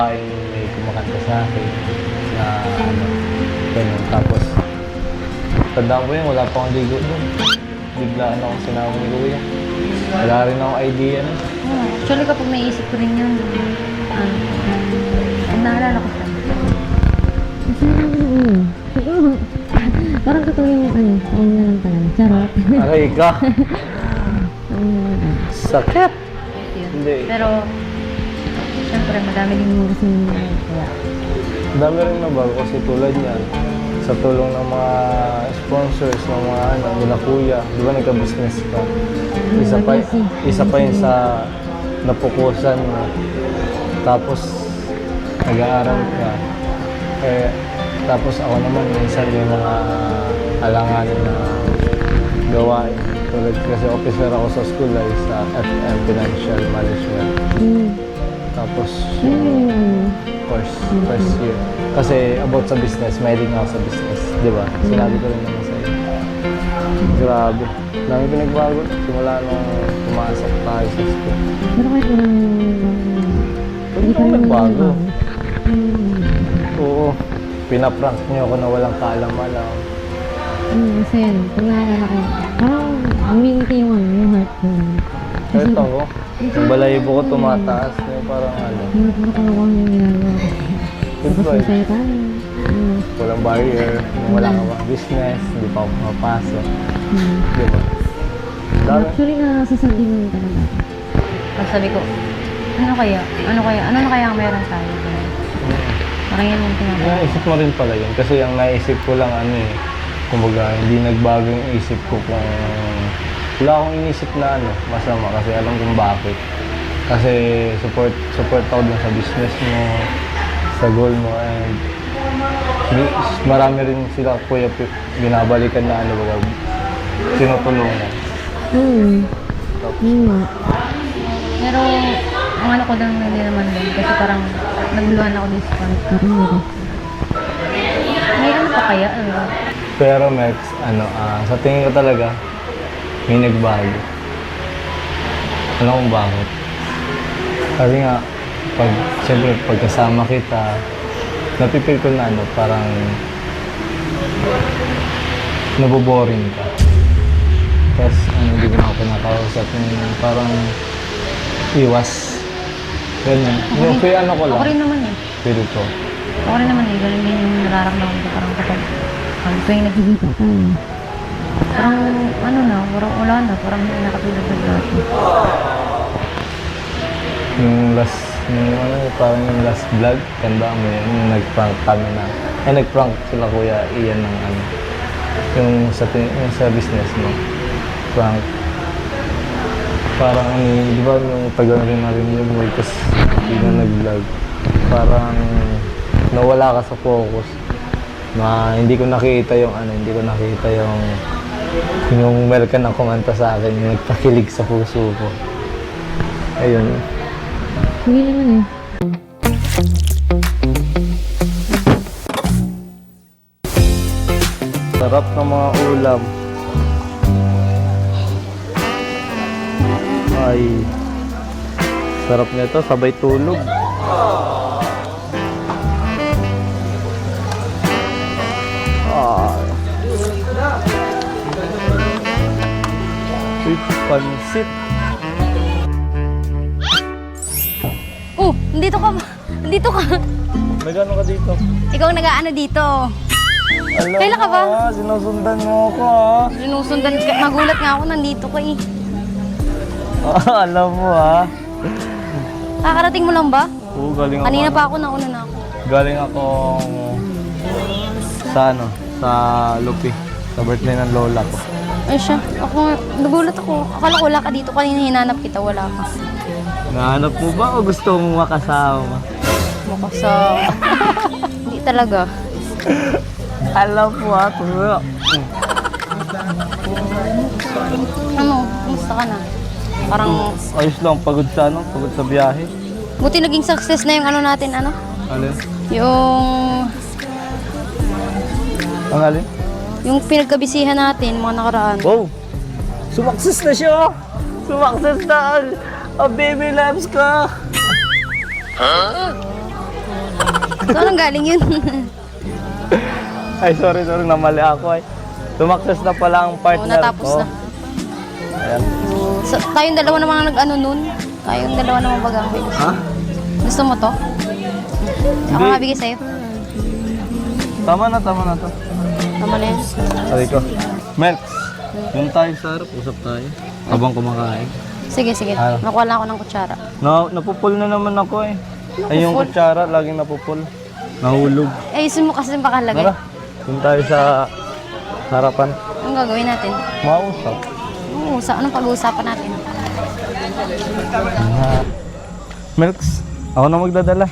Ay, may kumakanta sa akin na ano, ganun. Tapos, tandaan ko yun, wala pa akong ligo doon. Biglaan ako sinawag ni Kuya. Wala rin akong idea na. Actually, kapag naisip ko rin yun, naalala ko siya. Parang totoo yung ano na lang talaga. Charot. Aray ka! Ayun na lang. Sakit! Yun. Hindi. Pero, syempre, madami din yung Kasi kaya. Dami rin nabago kasi tulad niyan. Sa tulong ng mga sponsors, ng mga ano, nila Kuya. Di ba nagka-business ka? Isa pa yun sa napukusan mo. Tapos, nag-aaral ka. Tapos ako naman, minsan yung mga alanganin na gawain. Tulad kasi officer ako sa school ay sa FM, Financial Management. Tapos, first year. Kasi about sa business, mahilig ako sa business. Di ba? Sinabi ko rin naman sa'yo. Grabe. Dami pinagbago. Simula nung pumasok tayo sa school. Pero kahit walang Hindi ko nagbago. Oo. Pinaprank niyo ako na walang kaalaman. kasi yan, pag naalala ko, parang uminti yung ano, yung heart ko. Kahit ako, yung balayibo ko tumataas. Yung parang ano. Hindi ko kalokohan yung ginagawa ko. Good Tapos vibes. masaya tayo. Walang barrier. Wala ka ba business. Hindi pa ako mapasok. Di ba? Dami. Actually, nasasabi mo talaga. Tapos sabi ko, ano na kaya ang meron tayo? Parang yan yung tinapos. Naisip mo rin pala yun. Kasi ang naisip ko lang ano eh. Kumbaga, hindi nagbago yung isip ko kung... Wala akong inisip na ano, masama kasi alam kung bakit. Kasi support ako dun sa business mo, sa goal mo, and marami rin sila Kuya binabalikan na ano baga, tinutulungan. Pero, ang ano ko lang hindi naman din, kasi parang naguluhan ako din sa parang. May ano pa kaya? Pero Max, sa tingin ko talaga, may nagbago. Alam kung bakit? Kasi nga, siyempre pagkasama kita, napipil ko na parang naboboring ka. Tapos hindi ko na ako pinakausap, parang iwas. Ganyan. Yung kaya ko lang. Ako rin naman eh. Pero ko. Ako rin naman eh. Ganun din yung nararamdaman ko parang kapag tuwing nagkikita tayo. Parang parang wala na. Parang hindi nakatulad ng dati. Parang yung last vlog, tandaan mo yun, yung nag-prank kami na. Nag-prank sila Kuya Ian ng yung sa business mo. Prank. Parang di ba yung tagal rin na rin yung vlog, tapos hindi na nag-vlog. Parang nawala ka sa focus. Hindi ko nakita yung yung Melka na kumanta sa akin, yung nagpakilig sa puso ko. Ayun. Hindi naman eh. Sarap ng mga ulam. Ay, sarap nito, sabay tulog. With pansit. Oh, nandito ka ba? Nandito ka. Nagano ka dito? Ikaw ang nag-aano dito. Alam Kailan ka ba? mo, sinusundan mo ako ha. Sinusundan ka. Nagulat nga ako, nandito ka eh. Alam mo ha. Kakarating mo lang ba? Oo, galing ako. Kanina pa ako, nauna na ako. Galing akong sa Lupi. Sa birthday ng lola ko. Ay siya, nagulat ako. Akala ko wala ka dito. Kanina hinanap kita, wala ka. Nahanap mo ba o gusto mo makasama? Makasama. Hindi talaga. Alam mo ha, tulo. Ano, kumusta ka na? Parang, Ayos lang, pagod sa biyahe. buti naging success na yung ano natin, ano? Alin? Yung Ang alin? Yung pinagkabisihan natin, mga nakaraan. Wow! Sumakses na siya! Sumakses na ang baby loves ka! Saan galing yun? Ay, sorry, namali ako ay. Sumakses na pala ang partner. natapos na. Ayan. Tayong dalawa naman ang nag-ano nun. Tayong dalawa naman bagang may gusto. Ha? Gusto mo to? Ako Hindi. mabigay sa'yo. Tama na to. Tama na yan. Sabi ko. Melx, yung tayo sa harap, usap tayo. Habang kumakain. Sige. Ano? Nakuha lang ako ng kutsara. Napupul na naman ako eh. Ay, yung Napupul? kutsara, laging napupul. Nahulog. Eh, isin mo kasi pakalagay. Tara, yung tayo sa harapan. Anong gagawin natin? Mausap. Oo, anong pag-uusapan natin? Melx, ako na magdadala.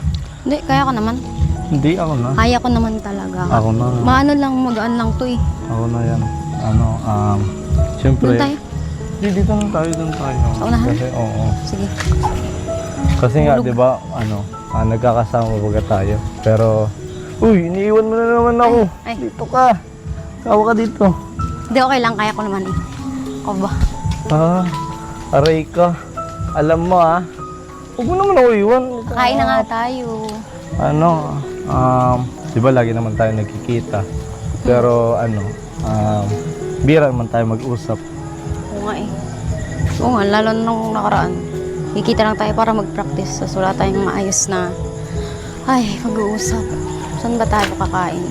Hindi, kaya ko naman. Hindi, ako na. Kaya ko naman talaga. Ako na. Maano lang, magaan lang to eh. Ako na yan. Siyempre. Doon tayo? Hindi, dito na tayo, doon tayo. Sa unahan? Kasi, oo. Sige. Kasi nga, di ba, nagkakasama baga tayo. Pero, uy, iniiwan mo na naman ako. Ay. Dito ka. Kawa ka dito. Hindi, okay lang. Kaya ko naman eh. Ako ba? Aray ka. Alam mo huwag mo naman ako iwan. Kain na nga tayo. Di ba lagi naman tayo nagkikita. Pero bira naman tayo mag-usap. Oo nga eh. Oo nga, lalo nung nakaraan. Kikita lang tayo para mag-practice. So, wala tayong maayos na mag-uusap. Saan ba tayo kakain?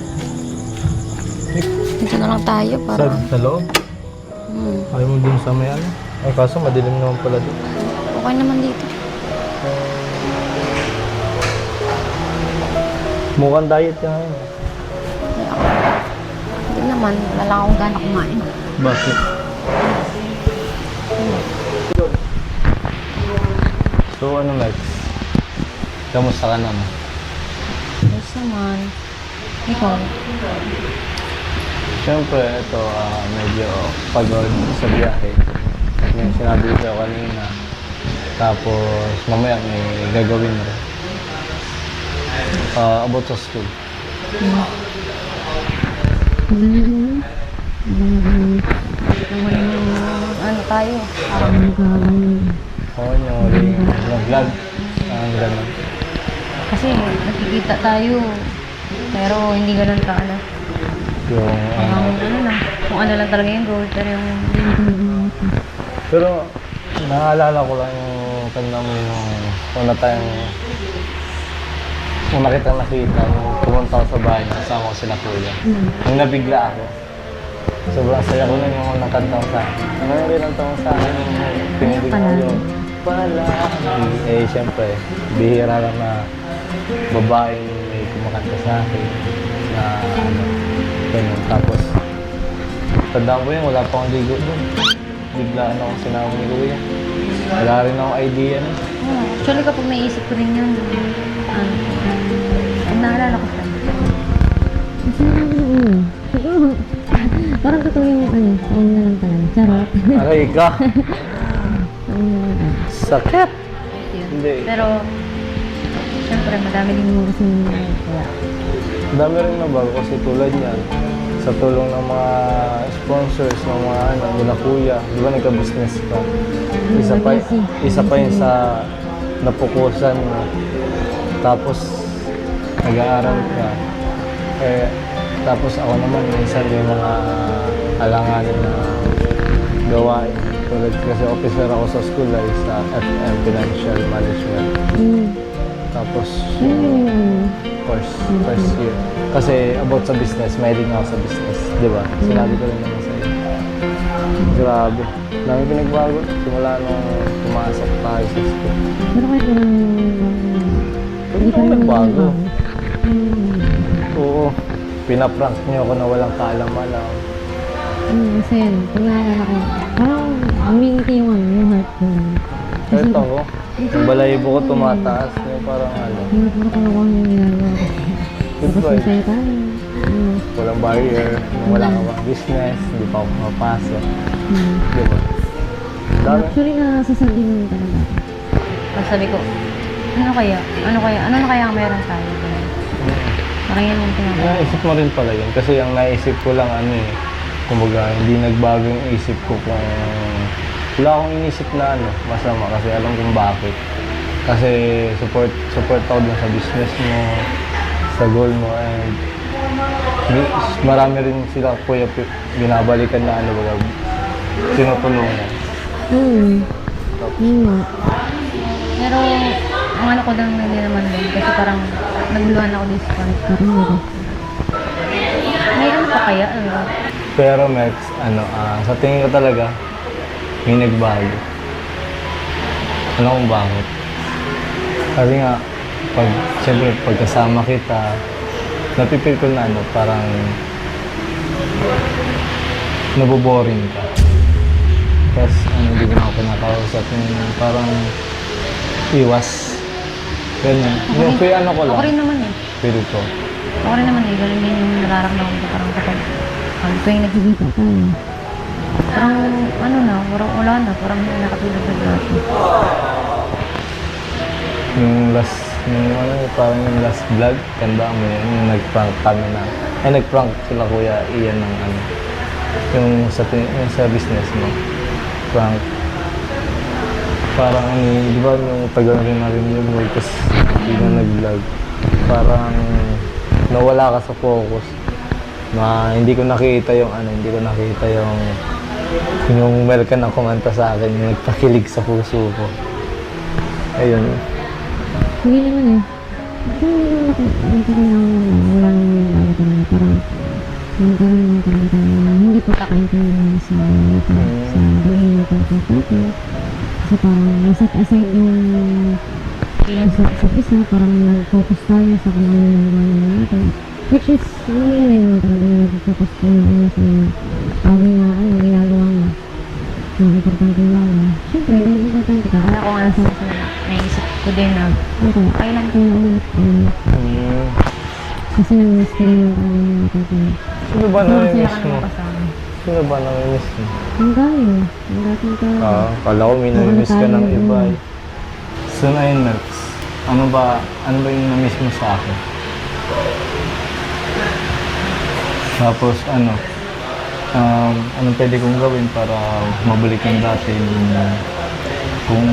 Dito na lang tayo para... Sa loob? Ayaw mo dun sa may Ay, kaso madilim naman pala dito. Okay naman dito. Mukhang diet ka ngayon. Hindi naman. Wala lang akong gana kumain. Bakit? So, Max? Kamusta ka naman? Yes naman. Ikaw? Siyempre, ito, medyo pagod sa biyahe. Yung sinabi ko kanina. Tapos, mamaya may gagawin rin. About sa school. Ano tayo? Oo, yung vlog. Ganun. Kasi nakikita tayo. Pero hindi ganun ka Yung, kung ano lang talaga yung goal. Pero yung... Pero, naalala ko lang yung kanda mo yung una kitang nakita, yung pumunta ako sa bahay, kasama ko sila kuya. Nung nabigla ako, sobrang saya ko na yung unang kanta ko sa akin. Ano yung kinanta mo sa akin? Pinilig ko yung palagi. Eh, siyempre, bihira lang na babae may kumakanta sa akin na ganun. Tapos, tandaan ko yun, wala pa akong ligo doon. Biglaan ako sinama ni kuya. Wala rin akong idea na. Actually, kapag naisip ko rin yun, naalala ko siya. Kasi siguro, parang totoo yung na lang talaga. Charot. Aray ka! Ayun na lang. Sakit! Hindi. Pero, syempre, madami din Yung kasi kaya. Dami rin nabago kasi tulad niyan. Sa tulong ng mga sponsors, ng mga nila kuya. Di ba nagka-business ka? Isa pa yun sa napukusan mo. Tapos, nag-aaral ka. Tapos ako naman, minsan yung mga alanganin na gawain. Tulad kasi officer ako sa school ay sa FM, Financial Management. Tapos, first year. Kasi about sa business, mahilig ako sa business. Di ba? Sinabi ko rin naman sa'yo. Grabe. Dami pinagbago. Simula nung pumasok tayo sa school. Pero kahit walang Hindi ko nagbago. Oo. Pinaprank niyo ako na walang kaalaman. kasi yun, pag naalala ko, parang umingiti yung heart ko. Kahit ako, yung balayibo ko tumataas. Yung parang Hindi ko kalokohan yung ginagawa ko. Good Tapos vibes. masaya tayo. Walang barrier. Wala ka bang business. Hindi pa ako mapasok. Di ba? Dami. Actually, nasasabi mo talaga. Tapos sabi ko, ano na kaya ang meron tayo? Parang yan yung tinatawag. Naisip mo rin pala yun. Kasi ang naisip ko lang kumbaga, hindi nagbago yung isip ko kung wala akong inisip na masama kasi alam kung bakit. Kasi support ako dun sa business mo, sa goal mo, and marami rin sila kuya binabalikan na ano ba, tinutulungan. Yun nga. Pero, ang ano ko lang hindi naman din. Kasi parang, naguluhan ako this part. Parang ako. May ano pa kaya? Ano? Pero Max, sa tingin ko talaga, may nagbago. Alam kung bakit? Kasi nga, siyempre, pagkasama kita, napipil ko na parang naboboring ka. Tapos, hindi ko na ako pinakausap. Parang iwas. Ganyan. Yung kuya ko lang. Ako rin naman eh. Feel ko. Ako rin naman eh. Ganun din yung nararamdaman ko. Parang kapag tuwing Nakikita tayo. parang wala na. Parang hindi nakatulog na dati. Parang yung last vlog, tanda mo yun, yung nag-prank kami na. Nag-prank sila kuya Ian ng yung sa business mo. Prank. Parang di ba yung tagal rin na rin yung vlog, tapos hindi na nag-vlog. Parang nawala ka sa focus. Hindi ko nakita yung yung Melka na kumanta sa akin, yung nagpakilig sa puso ko. Ayun. Hindi naman eh. Hindi naman wala nang bago talaga. Parang nagkaroon lang talaga tayo na hindi po kakaintindihan sa buhay ng pagkakata. Kasi parang naset aside yung sa isa, parang nag-focus tayo sa kung ano yung gawin natin. Which is, hindi naman talaga na nag-focus ko na sa bagay na ginagawa mo. Yung importante lang. Siyempre, yung importante ka. Kaya ko nga naisip ko din na Kailan ko na ulit. Kasi nag-miss ko rin yung kanyang natin. Sino ba namimiss mo? kasama. Sino ba namimiss mo? Ang dami. Ang dating ka. Kala ko may namimiss ka ng iba eh. So na yun, Max. Ano ba yung namiss mo sa akin? Tapos anong pwede kong gawin para mabalik yung dati kung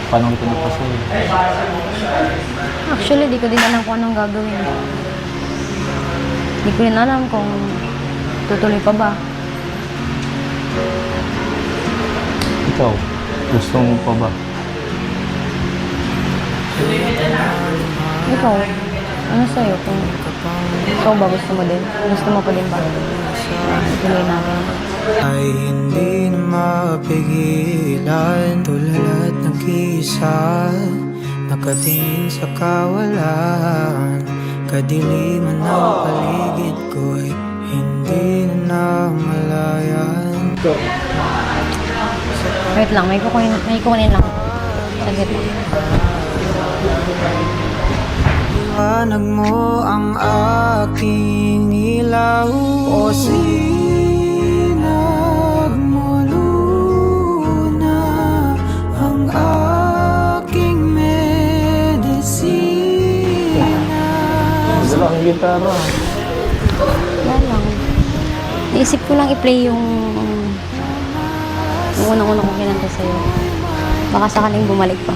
paano ko napasulit? Actually, di ko din alam kung anong gagawin. Di ko rin alam kung tutuloy pa ba. Ikaw, gusto mo pa ba? Ikaw, ano sa'yo? Kung ikaw ba gusto mo din? Gusto mo pa din ba? Tuloy natin. Ay hindi na mapigilan, tulad ng kisa, nakatingin sa kawalan. Kadiliman ng paligid ko'y hindi na namalayan. Wait lang, may kukunin lang. Saglit lang. Liwanag mo ang aking ilaw, o sinag mo luna ang aking medisina. Dala ang gitara. Wala lang. Naisip ko lang i-play yung unang-unang kong kinanta sa'yo. Baka sakaling bumalik pa.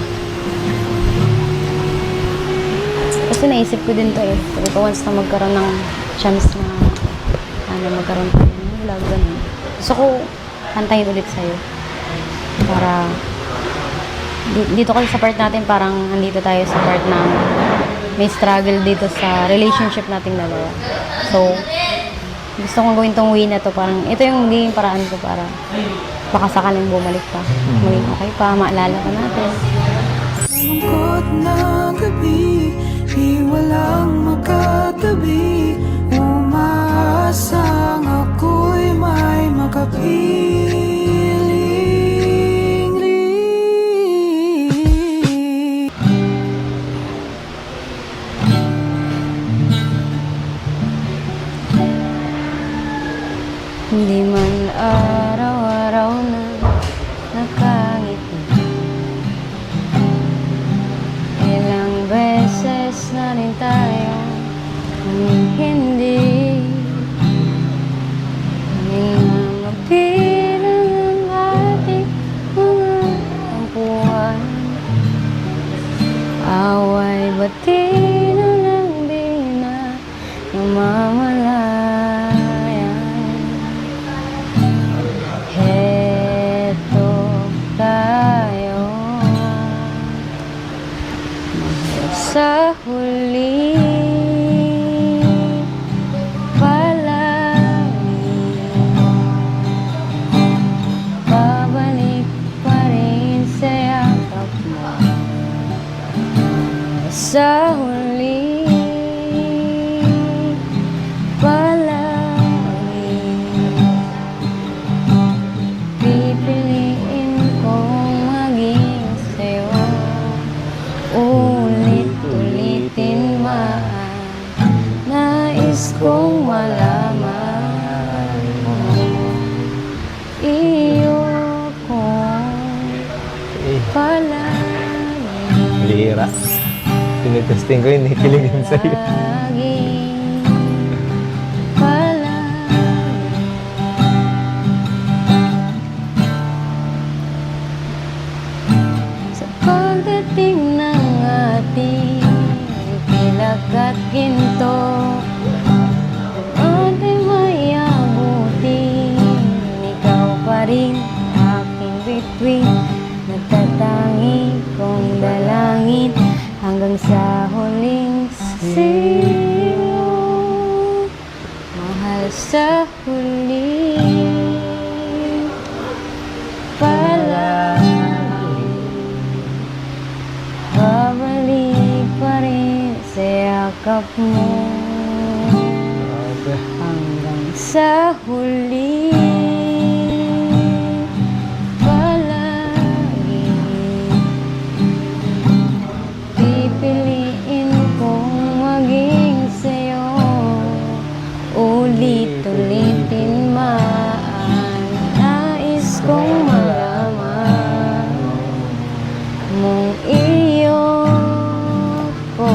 Kasi naisip ko din to eh. Sabi ko once na magkaroon ng chance na magkaroon tayo ng vlog, ganun. Gusto ko kantahin ulit sa'yo. Para dito kasi sa part natin parang andito tayo sa part na may struggle dito sa relationship nating dalawa. So, gusto kong gawin tong way na to. Parang ito yung magiging paraan ko para baka sakaling bumalik pa. Maging okay pa, maalala ka natin. Lungkot na gabi, di walang makatabi. Umaasang ako'y may makapiling. Hindi man araw-araw na nakangiti. Ilang beses na rin tayo hindi mabilang ang ating mga tampuhan. Away ba't di na namamalayan. Heto tayo, mahal sa huli. Palagi babalik pa rin sa yakap mo. Sa huli, palagi pipiliin kong maging sa'yo. Ulit-ulitin man, nais kong malaman mo. Iyo kong palagi. Lira. Tinitesting ko yun, ikiligin sa'yo. Laging palagi. Sa pagdating ng ating pilak at ginto, ating mayabuti, ikaw pa rin aking bituin. Nagtatangi kong dalangin hanggang sa huling sino, mahal sa huli. Palagi babalik pa rin sa yakap mo hanggang sa huli. Palagi pipiliin kong maging sa'yo. Ulit-ulitin man, nais kong malaman mong iyo ko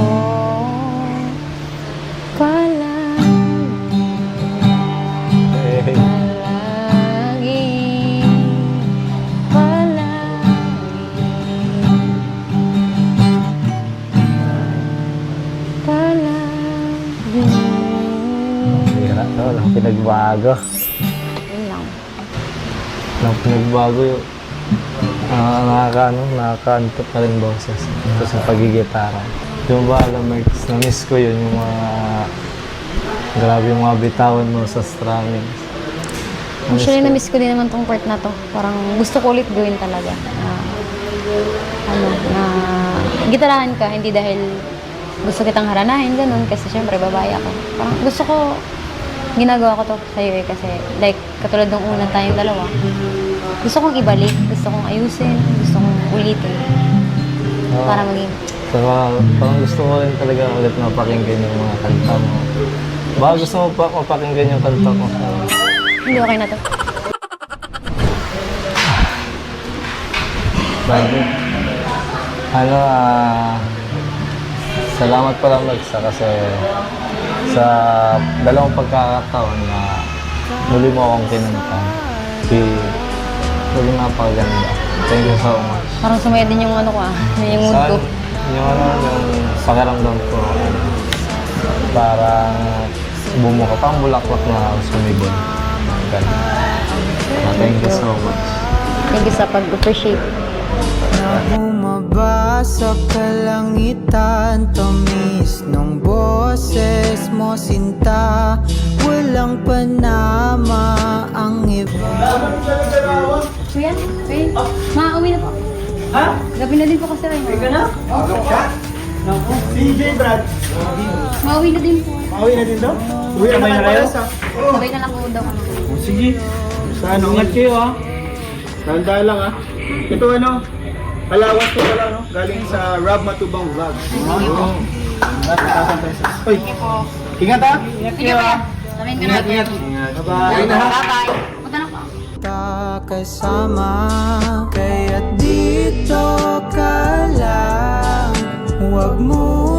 palagi. Palagi, palagi, palagi. Lira. Walang pinagbago. Yun lang. Walang pinagbago yun. Nakakaantot na rin boses. Ito sa pagigitara. Yung ba, alam, Merks, na-miss ko yun, yung mga grabe yung mga bitawan mo sa strumming. Actually, na-miss ko din naman tong part na to. Parang gusto ko ulit gawin talaga. Na gitarahan ka, hindi dahil gusto kitang haranahin, ganun. Kasi syempre, babae ako. Parang gusto ko, ginagawa ko to sa'yo eh. Kasi like, katulad ng una tayong dalawa, gusto kong ibalik, gusto kong ayusin, gusto kong ulitin. Para maging, Saka, parang gusto ko rin talaga ulit mapakinggan yung mga kanta mo. Baka gusto mo pa mapakinggan yung kanta mo. hindi okay na to. Bago. Salamat pala Magsa kasi sa dalawang pagkakataon na muli mo akong kinanta. Talagang napakaganda. Thank you so much. Parang sumaya din yung ano ko yung mood ko. Yung pakiramdam ko, parang bumuka pang bulaklak na sumibol. Ganun. Thank you so much. Thank you sa pag-appreciate. Bumaba sa kalangitan, tamis ng boses mo sinta. Walang panama ang iba. Kuya, ma-uwi na po. Ha? Gabi na din po kasi rin. Ka na? Naku, CJ Brad. Ma-uwi na din po. Pauwi na din daw? Uwi na kayo? Sabay na lang po daw kami. O sige. Saan? Ingat kayo ha. Tandaan lang ha. Ito ano? Alawas ko pala no? Galing sa Rob Matubang Vlog. Uy. Ingat ha. Ingat kayo ha. Sabihin ka Ingat, na. ingat. Bye-bye. Bye-bye. Punta na po. Kasama, kaya dito ka lang. Huwag mo